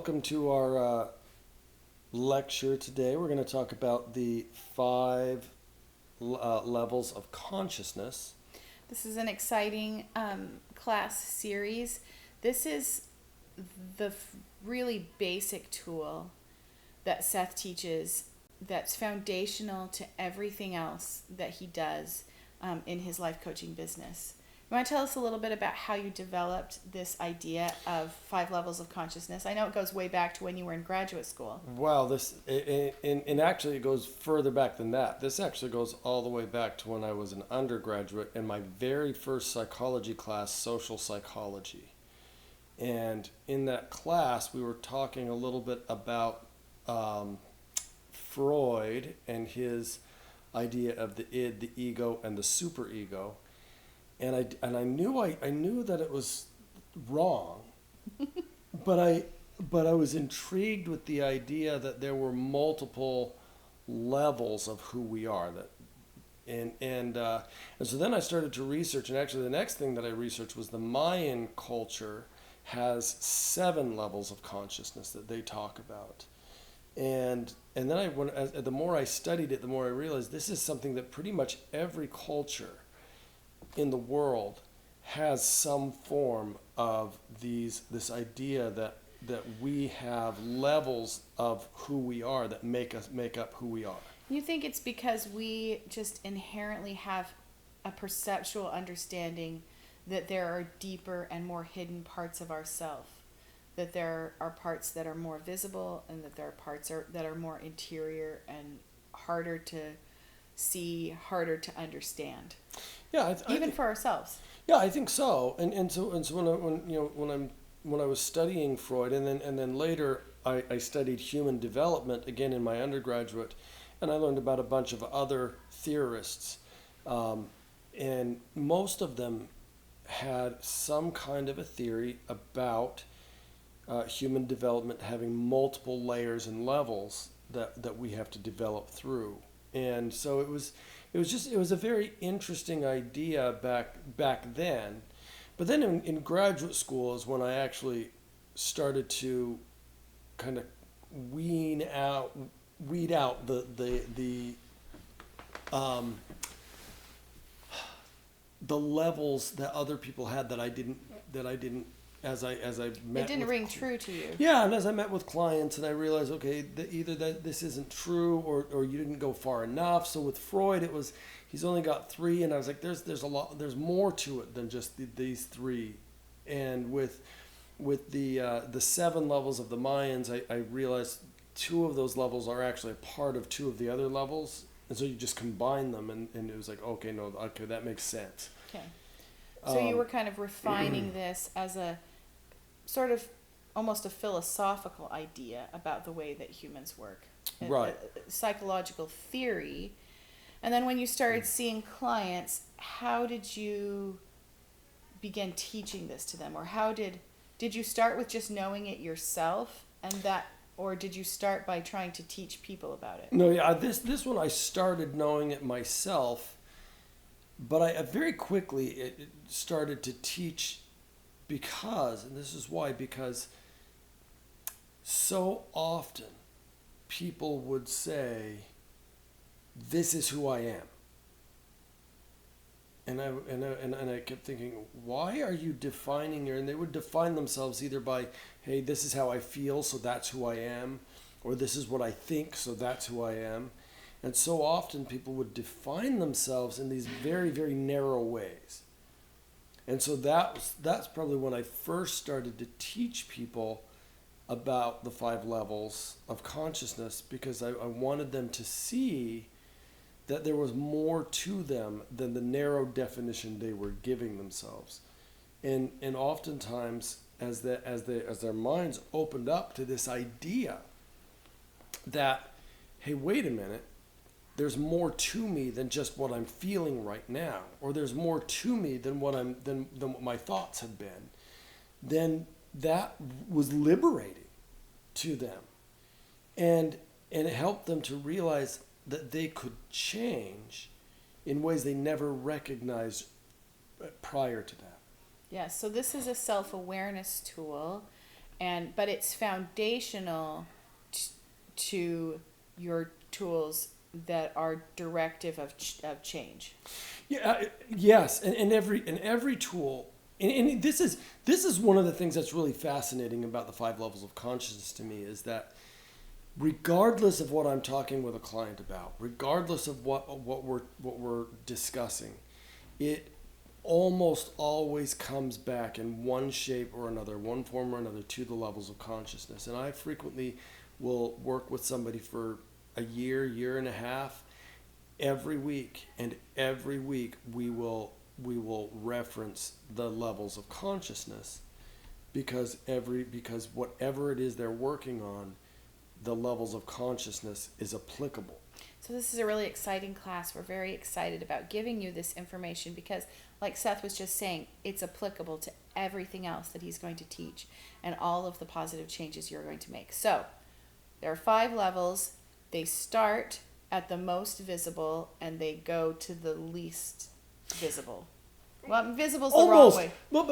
welcome to our lecture today. We're going to talk about the five levels of consciousness. This is an exciting class series. This is the really basic tool that Seth teaches that's foundational to everything else that he does in his life coaching business. You want to tell us a little bit about how you developed this idea of 5 levels of consciousness? I know it goes way back to when you were in graduate school. Wow, and actually it goes further back than that. This actually goes all the way back to when I was an undergraduate in my very first psychology class, social psychology. And in that class, we were talking a little bit about Freud and his idea of the id, the ego, and the superego. And I knew that it was wrong, but I was intrigued with the idea that there were multiple levels of who we are. And so then I started to research, and actually the next thing that I researched was the Mayan culture has 7 levels of consciousness that they talk about. And then the more I studied it, the more I realized this is something that pretty much every culture in the world has some form of this idea that we have levels of who we are that make up who we are. You think it's because we just inherently have a perceptual understanding that there are deeper and more hidden parts of ourself, that there are parts that are more visible, and that there are parts that are more interior and harder to see, harder to understand. Yeah, even for ourselves. Yeah, I think so. And so when I was studying Freud, and then later I studied human development again in my undergraduate, and I learned about a bunch of other theorists, and most of them had some kind of a theory about human development having multiple layers and levels that we have to develop through. And so it was a very interesting idea back then. But then in graduate school is when I actually started to kind of weed out the levels that other people had that I didn't as I met. It didn't ring true to you. Yeah, and as I met with clients and I realized, okay, either that this isn't true or you didn't go far enough. So with Freud, it was he's only got 3, and I was like, there's more to it than just these 3. And with the 7 levels of the Mayans, I realized 2 of those levels are actually a part of 2 of the other levels, and so you just combine them, and it was like, okay, that makes sense. Okay. So you were kind of refining this as a sort of almost a philosophical idea about the way that humans work. Right. A psychological theory. And then when you started seeing clients, how did you begin teaching this to them? Or how did you start with just knowing it yourself or did you start by trying to teach people about it? No, yeah, this one I started knowing it myself. But I very quickly it started to teach because so often people would say, this is who I am. And I kept thinking, why are you defining your, and they would define themselves either by, hey, this is how I feel, so that's who I am, or this is what I think, so that's who I am. And so often people would define themselves in these very, very narrow ways. And so that's probably when I first started to teach people about the 5 levels of consciousness, because I wanted them to see that there was more to them than the narrow definition they were giving themselves. And oftentimes as their minds opened up to this idea that, hey, wait a minute, there's more to me than just what I'm feeling right now, or there's more to me than what my thoughts have been, then that was liberating to them, and it helped them to realize that they could change in ways they never recognized prior to that. Yeah, so this is a self-awareness tool, but it's foundational to your tools that are directive of change. Yeah, yes, and every tool, and this is one of the things that's really fascinating about the 5 levels of consciousness to me, is that regardless of what I'm talking with a client about, regardless of what we're discussing, it almost always comes back in one shape or another, one form or another, to the levels of consciousness. And I frequently will work with somebody for a year and a half, every week, and every week we will reference the levels of consciousness, because whatever it is they're working on, the levels of consciousness is applicable. So this is a really exciting class. We're very excited about giving you this information because, like Seth was just saying, it's applicable to everything else that he's going to teach and all of the positive changes you're going to make. So there are 5 levels. They start at the most visible and they go to the least visible. Well, visible's the wrong way. But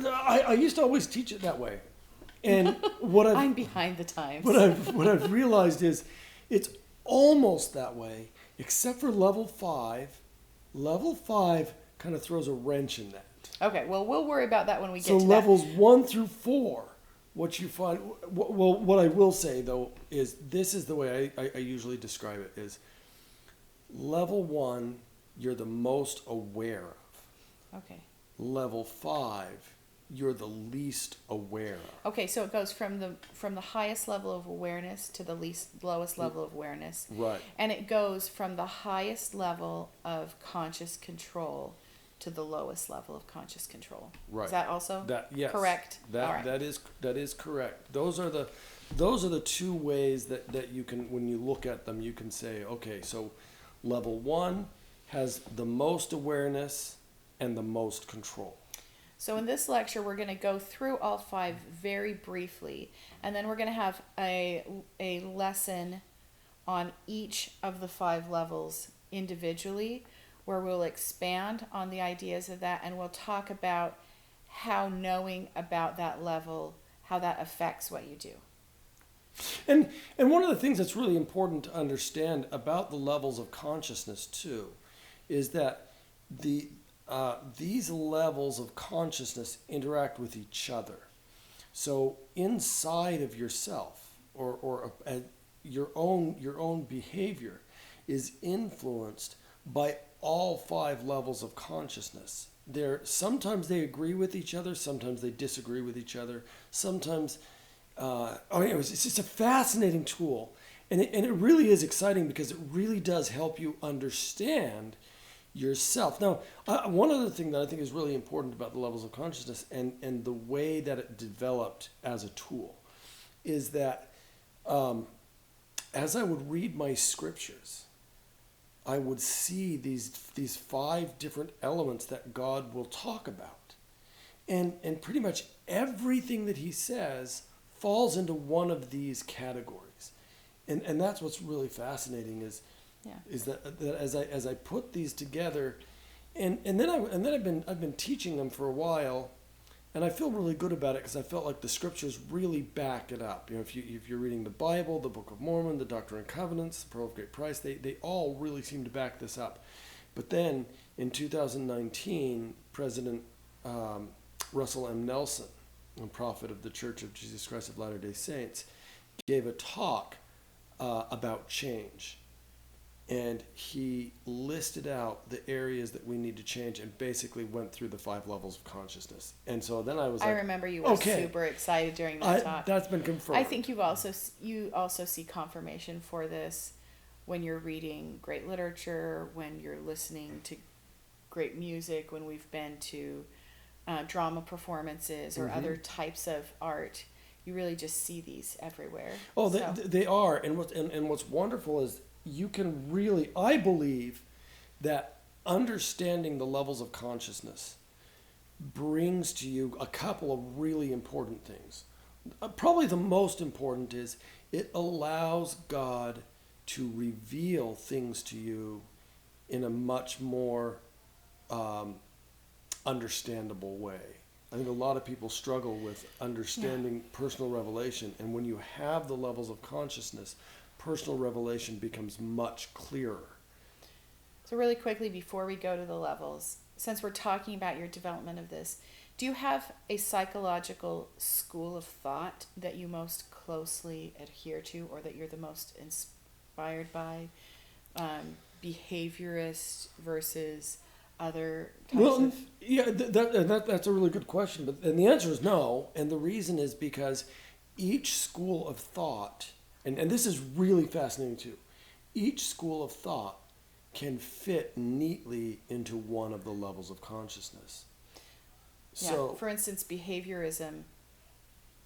I used to always teach it that way. And I'm behind the times. What I've realized is it's almost that way, except for level 5. Level 5 kind of throws a wrench in that. Okay, well, we'll worry about that when we get to that. that. So levels 1 through 4, what you find, well, what I will say though is this is the way I usually describe it: is level 1 you're the most aware of. Okay. Level 5 you're the least aware of. Okay, so it goes from the highest level of awareness to the lowest level of awareness. Right. And it goes from the highest level of conscious control to the lowest level of conscious control. Right. Is that also yes, correct? All right. That is correct. Those are the 2 ways that you can, when you look at them, you can say, okay, so level 1 has the most awareness and the most control. So in this lecture, we're going to go through all 5 very briefly, and then we're going to have a lesson on each of the 5 levels individually, where we'll expand on the ideas of that, and we'll talk about how knowing about that level, how that affects what you do. And one of the things that's really important to understand about the levels of consciousness too, is that these levels of consciousness interact with each other. So inside of yourself, or your own behavior is influenced by all 5 levels of consciousness. Sometimes they agree with each other, sometimes they disagree with each other, sometimes it's just a fascinating tool, and it really is exciting because it really does help you understand yourself. Now, one other thing that I think is really important about the levels of consciousness and the way that it developed as a tool is that as I would read my scriptures, I would see these 5 different elements that God will talk about. And pretty much everything that he says falls into one of these categories. And that's what's really fascinating is that as I put these together, and then I've been teaching them for a while, and I feel really good about it because I felt like the scriptures really back it up. You know, if you're reading the Bible, the Book of Mormon, the Doctrine and Covenants, the Pearl of Great Price, they all really seem to back this up. But then in 2019, President Russell M. Nelson, a prophet of the Church of Jesus Christ of Latter-day Saints, gave a talk about change. And he listed out the areas that we need to change and basically went through the 5 levels of consciousness. And so then I was like, I remember you were super excited during that talk. That's been confirmed. I think you also see confirmation for this when you're reading great literature, when you're listening to great music, when we've been to drama performances or other types of art. You really just see these everywhere. Oh, they are. And what's wonderful is you can really, I believe that understanding the levels of consciousness brings to you a couple of really important things. Probably the most important is it allows God to reveal things to you in a much more understandable way. I think a lot of people struggle with understanding personal revelation, and when you have the levels of consciousness, personal revelation becomes much clearer. So really quickly before we go to the levels, since we're talking about your development of this, do you have a psychological school of thought that you most closely adhere to, or that you're the most inspired by? Behaviorist versus other types of... Yeah, that's a really good question, and the answer is no. And the reason is because each school of thought, and this is really fascinating too, each school of thought can fit neatly into one of the levels of consciousness. Yeah, So, for instance, behaviorism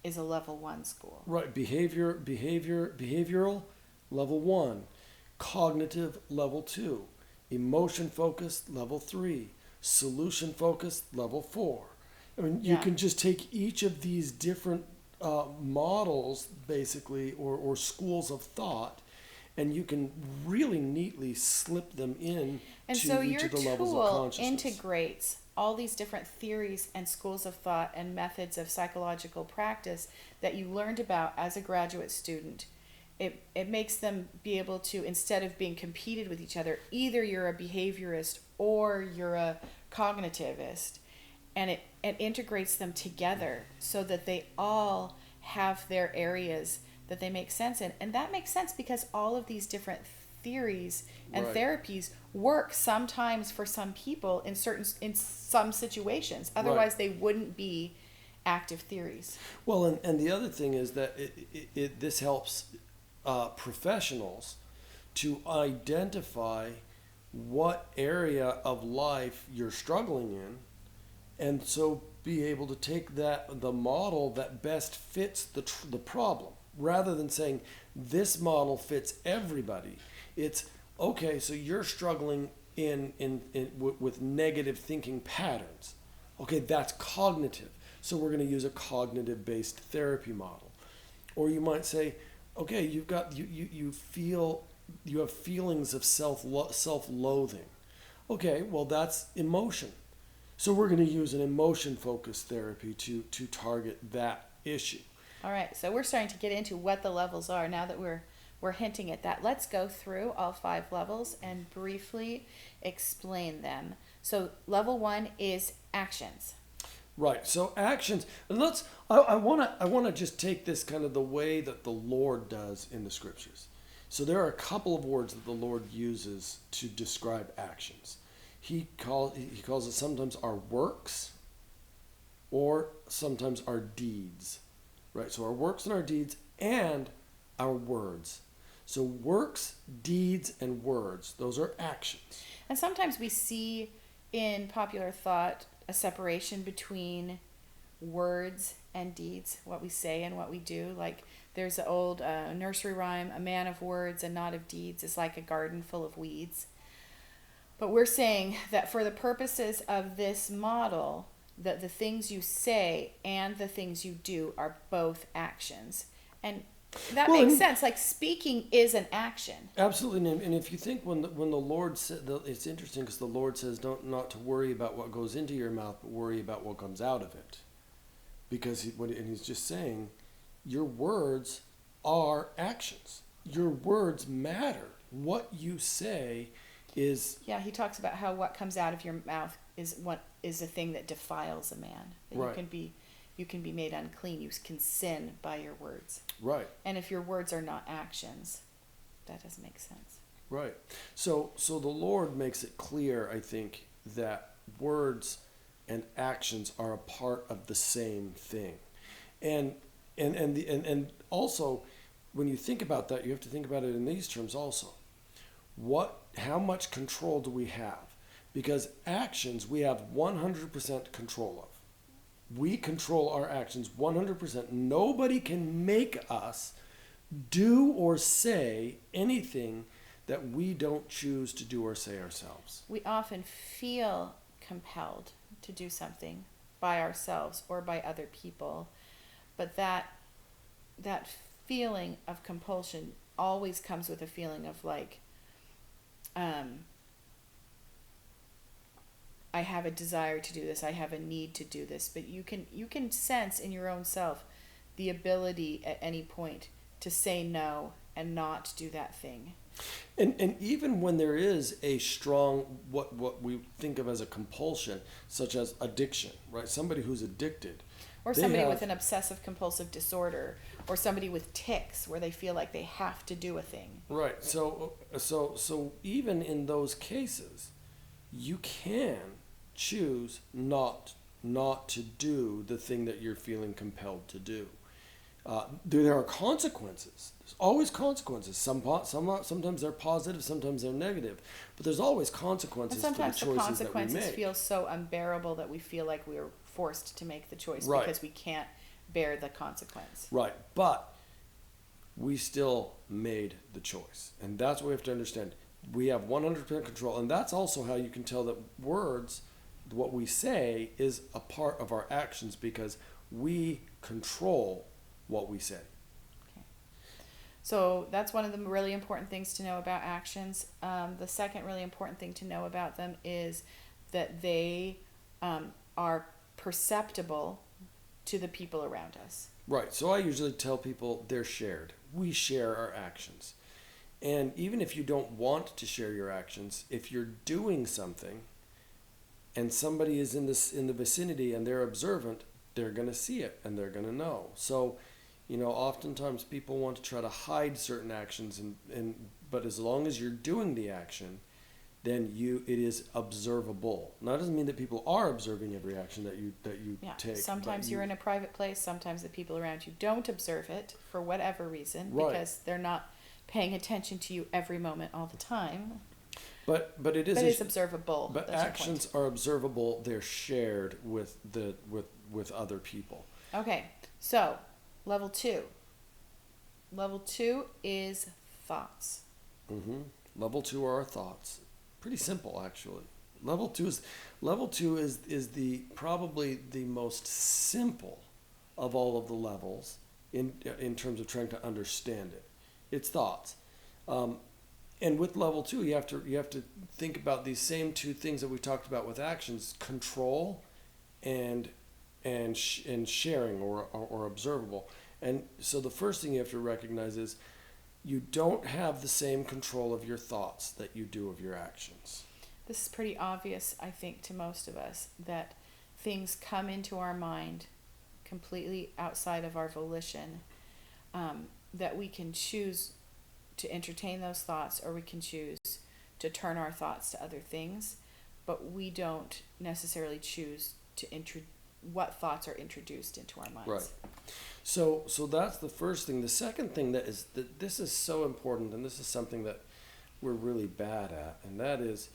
is a level 1 school. right, behavioral, level 1, cognitive, level 2, emotion focused, level 3, solution focused, level 4. I mean, you can just take each of these different models, basically, or schools of thought, and you can really neatly slip them in And to so each your of the levels of tool consciousness. integrates all these different theories and schools of thought and methods of psychological practice that you learned about as a graduate student. It makes them be able to, instead of being competed with each other, either you're a behaviorist or you're a cognitivist, and it integrates them together so that they all have their areas that they make sense in. And that makes sense because all of these different theories and Right. therapies work sometimes for some people in some situations. Otherwise they wouldn't be active theories. Well, and the other thing is that this helps professionals to identify what area of life you're struggling in, and so be able to take the model that best fits the problem, rather than saying this model fits everybody. It's okay. So you're struggling with negative thinking patterns. Okay, that's cognitive. So we're going to use a cognitive-based therapy model. Or you might say, okay, you have feelings of self-loathing. Okay, well that's emotion. So we're going to use an emotion-focused therapy to target that issue. All right, so we're starting to get into what the levels are now that we're hinting at that. Let's go through all 5 levels and briefly explain them. So level 1 is actions. Right. So actions, and I want to just take this kind of the way that the Lord does in the scriptures. So there are a couple of words that the Lord uses to describe actions. He calls it sometimes our works, or sometimes our deeds. Right. So our works and our deeds and our words. So works, deeds, and words, those are actions. And sometimes we see in popular thought a separation between words and deeds, what we say and what we do. Like there's an old nursery rhyme, a man of words and not of deeds is like a garden full of weeds. But we're saying that for the purposes of this model, that the things you say and the things you do are both actions. And that makes sense. Like speaking is an action. Absolutely, and if you think when the Lord said, it's interesting because the Lord says not to worry about what goes into your mouth, but worry about what comes out of it, because he's just saying, your words are actions. Your words matter. What you say is... Yeah, he talks about how what comes out of your mouth is a thing that defiles a man. That right. You can be made unclean. You can sin by your words. Right. And if your words are not actions, that doesn't make sense. Right. So the Lord makes it clear, I think, that words and actions are a part of the same thing. And also, when you think about that, you have to think about it in these terms also. How much control do we have? Because actions we have 100% control of. We control our actions 100%. Nobody can make us do or say anything that we don't choose to do or say ourselves. We often feel compelled to do something by ourselves or by other people, but that feeling of compulsion always comes with a feeling of like, I have a desire to do this, I have a need to do this, but you can sense in your own self the ability at any point to say no and not do that thing. And even when there is a strong, what we think of as a compulsion, such as addiction, right? Somebody who's addicted. Or somebody with an obsessive compulsive disorder, or somebody with tics where they feel like they have to do a thing. Right. So even in those cases, you can choose not to do the thing that you're feeling compelled to do. There are consequences. There's always consequences. Sometimes they're positive, sometimes they're negative, but there's always consequences And for the sometimes choices the consequences that we make. feel so unbearable that we feel like we're forced to make the choice Right. because we can't bear the consequence. Right, but we still made the choice, and that's what we have to understand. We have 100% control, and that's also how you can tell that words, what we say, is a part of our actions because we control what we say. Okay. So that's one of the really important things to know about actions. The second really important thing to know about them is that they are perceptible to the people around us. Right, so I usually tell people they're shared. We share our actions. And even if you don't want to share your actions, if you're doing something and somebody is in the vicinity and they're observant, they're going to see it and they're going to know. So, oftentimes people want to try to hide certain actions, but as long as you're doing the action, then it is observable. Now, that doesn't mean that people are observing every action that you take. Sometimes you're in a private place. Sometimes the people around you don't observe it for whatever reason, Right. because they're not paying attention to you every moment all the time. But it is. But it's observable. But That's your actions point. are observable. They're shared with other people. Okay, so level 2. Level 2 is thoughts. Mm-hmm. Level 2 are our thoughts. Pretty simple, actually. Level 2 is the probably the most simple of all of the levels in terms of trying to understand it. It's thoughts. And with level 2, you have to think about these same two things that we talked about with actions: control and sharing or observable. And so the first thing you have to recognize is you don't have the same control of your thoughts that you do of your actions. This is pretty obvious, I think, to most of us, that things come into our mind completely outside of our volition, that we can choose to entertain those thoughts, or we can choose to turn our thoughts to other things, but we don't necessarily choose to what thoughts are introduced into our minds. Right. So that's the first thing. The second thing that this is so important, and this is something that we're really bad at, and that is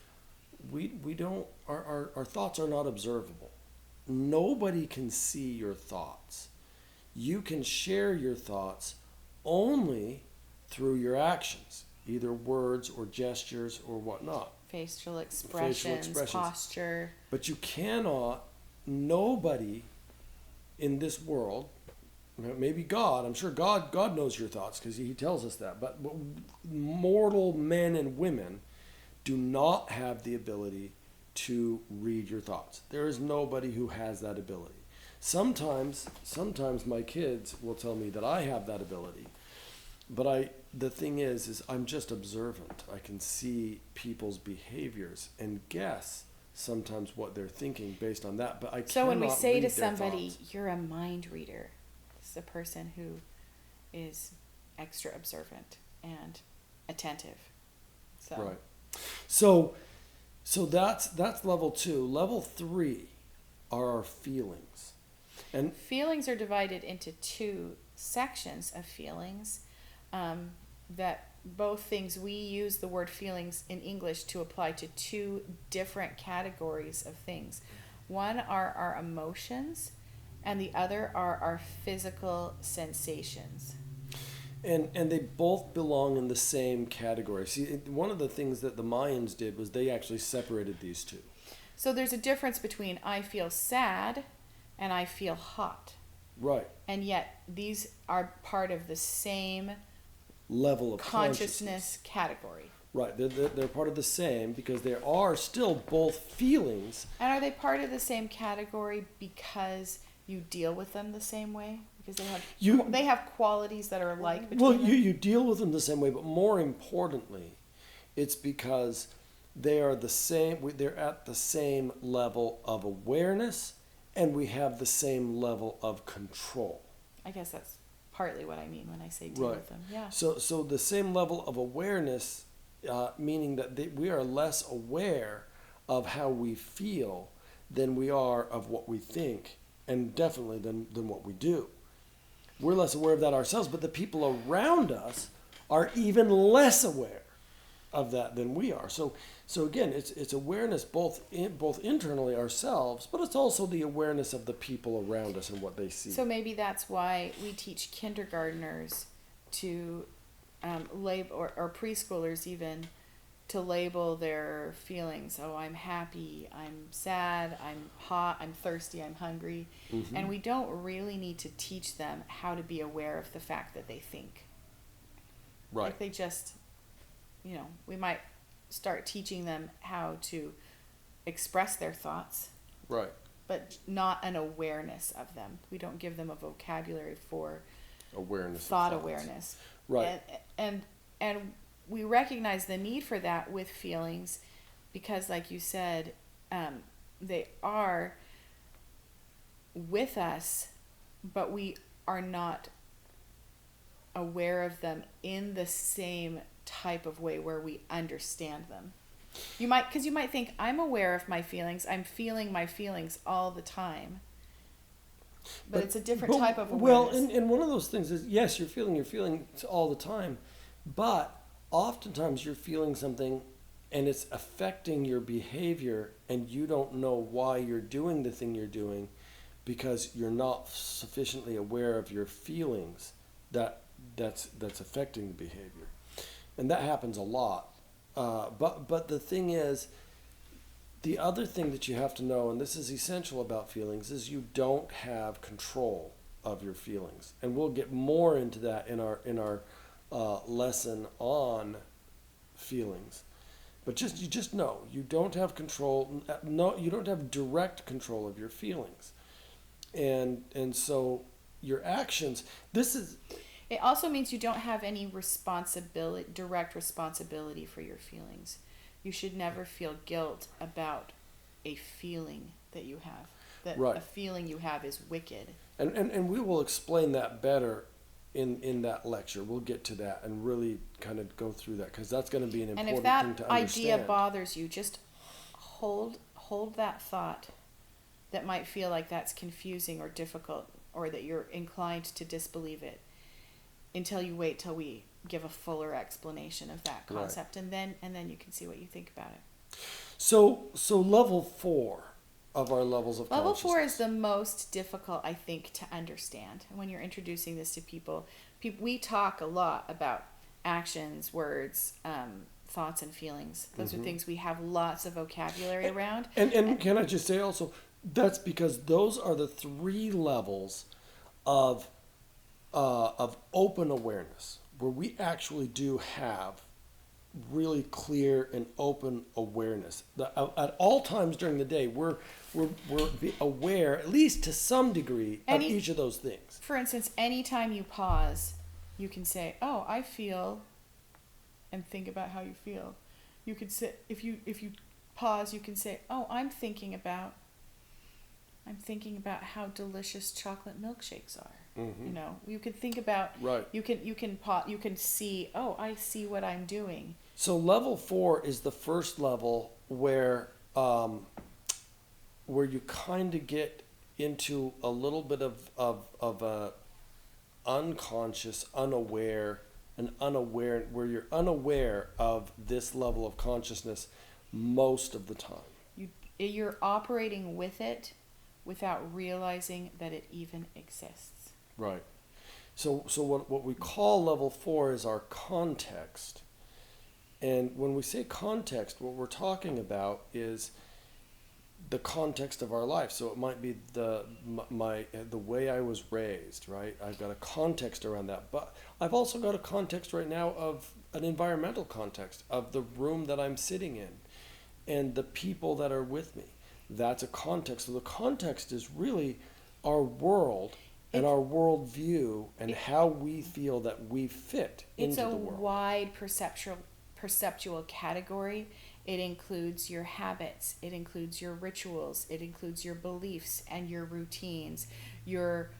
we don't our thoughts are not observable. Nobody can see your thoughts. You can share your thoughts only through your actions, either words or gestures or whatnot. Facial expressions, posture. But you cannot, nobody in this world, maybe God, I'm sure God knows your thoughts because he tells us that, but mortal men and women do not have the ability to read your thoughts. There is nobody who has that ability. Sometimes my kids will tell me that I have that ability. But the thing is I'm just observant. I can see people's behaviors and guess sometimes what they're thinking based on that. But I cannot So when we say read to their somebody, thoughts. you're a mind reader, it's a person who is extra observant and attentive. So. Right. So that's level 2. Level 3 are our feelings. And feelings are divided into 2 sections of feelings. That both things, we use the word feelings in English to apply to 2 different categories of things. One are our emotions, and the other are our physical sensations. And they both belong in the same category. See, one of the things that the Mayans did was they actually separated these 2. So there's a difference between I feel sad and I feel hot. Right. And yet these are part of the same Level of consciousness category. Right. They're part of the same because there are still both feelings. And are they part of the same category because you deal with them the same way? Because they have qualities that are alike between Well, them? you deal with them the same way, but more importantly, it's because they are the same. They're at the same level of awareness, and we have the same level of control. I guess that's partly what I mean when I say deal with them. Yeah. So the same level of awareness, meaning that we are less aware of how we feel than we are of what we think, and definitely than what we do. We're less aware of that ourselves, but the people around us are even less aware of that than we are. So again, it's awareness both internally ourselves, but it's also the awareness of the people around us and what they see. So maybe that's why we teach kindergartners to label, or preschoolers even, to label their feelings. Oh, I'm happy, I'm sad, I'm hot, I'm thirsty, I'm hungry. Mm-hmm. And we don't really need to teach them how to be aware of the fact that they think. Right. Like they just, we might start teaching them how to express their thoughts. Right. But not an awareness of them. We don't give them a vocabulary for awareness, thought awareness. Right. And we recognize the need for that with feelings because, like you said, they are with us, but we are not aware of them in the same type of way where we understand them. Because you might think, I'm aware of my feelings, I'm feeling my feelings all the time. But it's a different type of awareness. Well, and one of those things is, yes, you're feeling all the time, but oftentimes you're feeling something and it's affecting your behavior and you don't know why you're doing the thing you're doing because you're not sufficiently aware of your feelings that's affecting the behavior. And that happens a lot. But the thing is, the other thing that you have to know, and this is essential about feelings, is you don't have control of your feelings. And we'll get more into that in our lesson on feelings. But you just know you don't have control. No, you don't have direct control of your feelings, and so your actions. It also means you don't have any direct responsibility for your feelings. You should never feel guilt about a feeling that you have. That right. A feeling you have is wicked. And we will explain that better in that lecture. We'll get to that and really kind of go through that because that's going to be an important thing to understand. And if that idea bothers you, just hold that thought that might feel like that's confusing or difficult or that you're inclined to disbelieve it until you wait till we give a fuller explanation of that concept, right. and then you can see what you think about it. So level 4 of our levels of level consciousness. 4 is the most difficult, I think, to understand. When you're introducing this to people, we talk a lot about actions, words, thoughts, and feelings. Those are things we have lots of vocabulary around. And can I just say also, that's because those are the 3 levels of open awareness, where we actually do have really clear and open awareness. At all times during the day, we're aware, at least to some degree, of each of those things. For instance, anytime you pause, you can say, "Oh, I feel," and think about how you feel. You could say, if you pause, you can say, "Oh, I'm thinking about how delicious chocolate milkshakes are." Mm-hmm. You can think about. Right. You can see. Oh, I see what I'm doing. So level 4 is the first level where you kind of get into a little bit of a unconscious, unaware, where you're unaware of this level of consciousness most of the time. You're operating with it without realizing that it even exists. Right. So what we call level 4 is our context. And when we say context, what we're talking about is the context of our life. So it might be the way I was raised, right? I've got a context around that, but I've also got a context right now of an environmental context of the room that I'm sitting in and the people that are with me. That's a context. So the context is really our world and our worldview and how we feel that we fit into the world. It's a wide perceptual category. It includes your habits, it includes your rituals, it includes your beliefs and your routines, your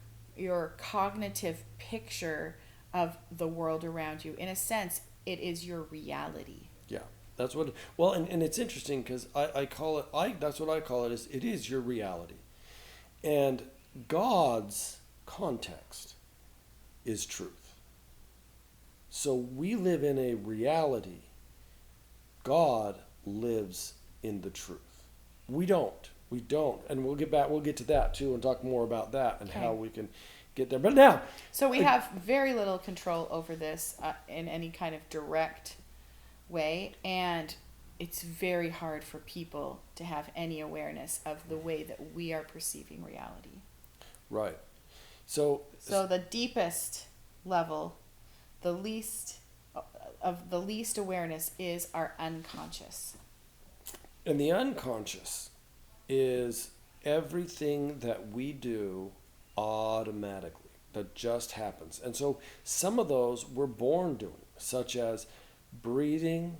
cognitive picture of the world around you. In a sense, it is your reality. Yeah, that's what. Well, and it's interesting because I call it. That's what I call it. It is your reality, and God's context is truth. So we live in a reality. God lives in the truth. We don't, and we'll get to that too, and talk more about that and how we can get there. But now, so we have very little control over this in any kind of direct way, and it's very hard for people to have any awareness of the way that we are perceiving reality. Right. So the deepest level, the least awareness is our unconscious. And the unconscious is everything that we do automatically, that just happens. And so some of those we're born doing, such as breathing.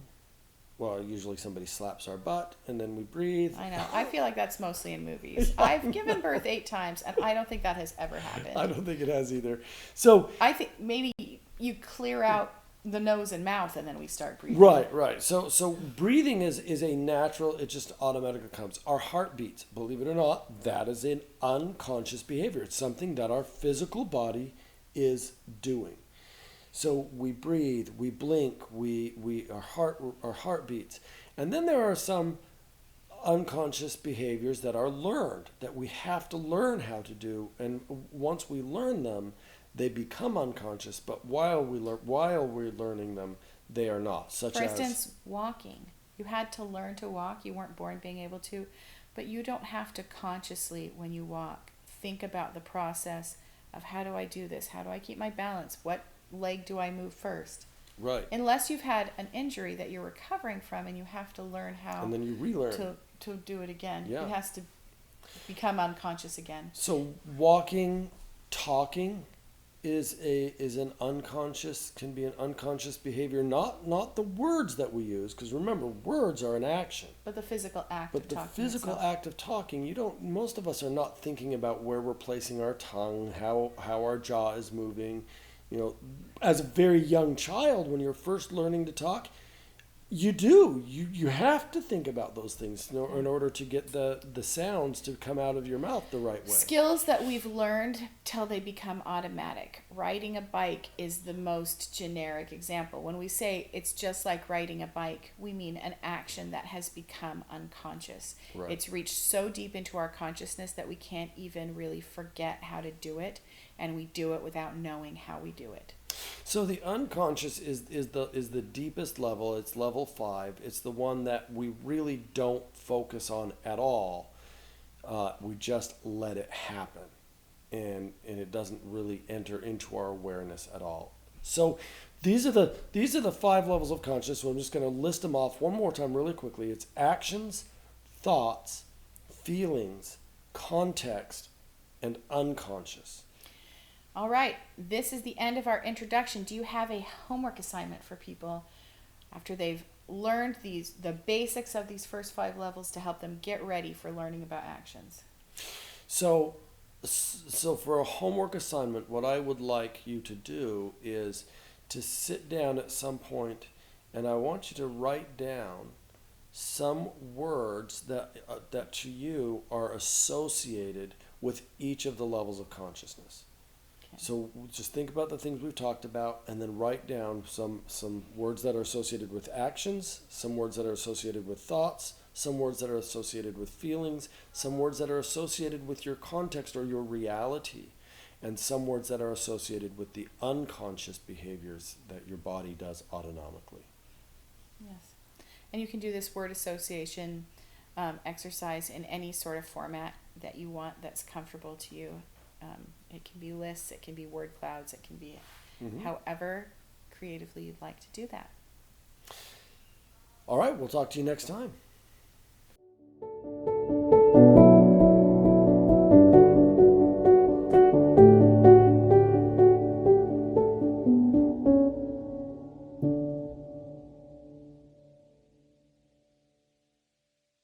Well, usually somebody slaps our butt and then we breathe. I know. I feel like that's mostly in movies. I've given birth 8 times and I don't think that has ever happened. I don't think it has either. So I think maybe you clear out the nose and mouth and then we start breathing. Right. So breathing is a natural, it just automatically comes. Our heartbeats, believe it or not, that is an unconscious behavior. It's something that our physical body is doing. So we breathe, we blink, our heart beats. And then there are some unconscious behaviors that are learned, that we have to learn how to do. And once we learn them, they become unconscious, but while we're learning them, they are not. For instance, walking. You had to learn to walk. You weren't born being able to, but you don't have to consciously, when you walk, think about the process of how do I do this? How do I keep my balance? What leg do I move first? Right. Unless you've had an injury that you're recovering from and you have to learn how and then you relearn to do it again. Yeah. It has to become unconscious again. So walking, talking can be an unconscious behavior, not the words that we use, because remember, words are an action. But the physical act of talking. But the physical act of talking, most of us are not thinking about where we're placing our tongue, how our jaw is moving. As a very young child, when you're first learning to talk, you have to think about those things in order to get the sounds to come out of your mouth the right way. Skills that we've learned till they become automatic. Riding a bike is the most generic example. When we say it's just like riding a bike, we mean an action that has become unconscious. Right. It's reached so deep into our consciousness that we can't even really forget how to do it, and we do it without knowing how we do it. So the unconscious is the deepest level. It's level 5. It's the one that we really don't focus on at all. We just let it happen, and it doesn't really enter into our awareness at all. So these are the 5 levels of consciousness. So I'm just going to list them off one more time really quickly. It's actions, thoughts, feelings, context, and unconscious. All right, this is the end of our introduction. Do you have a homework assignment for people after they've learned the basics of these first 5 levels to help them get ready for learning about actions? So for a homework assignment, what I would like you to do is to sit down at some point, and I want you to write down some words that to you are associated with each of the levels of consciousness. So just think about the things we've talked about, and then write down some words that are associated with actions, some words that are associated with thoughts, some words that are associated with feelings, some words that are associated with your context or your reality, and some words that are associated with the unconscious behaviors that your body does autonomically. Yes. And you can do this word association exercise in any sort of format that you want that's comfortable to you. It can be lists, it can be word clouds, it can be however creatively you'd like to do that. All right, we'll talk to you next time.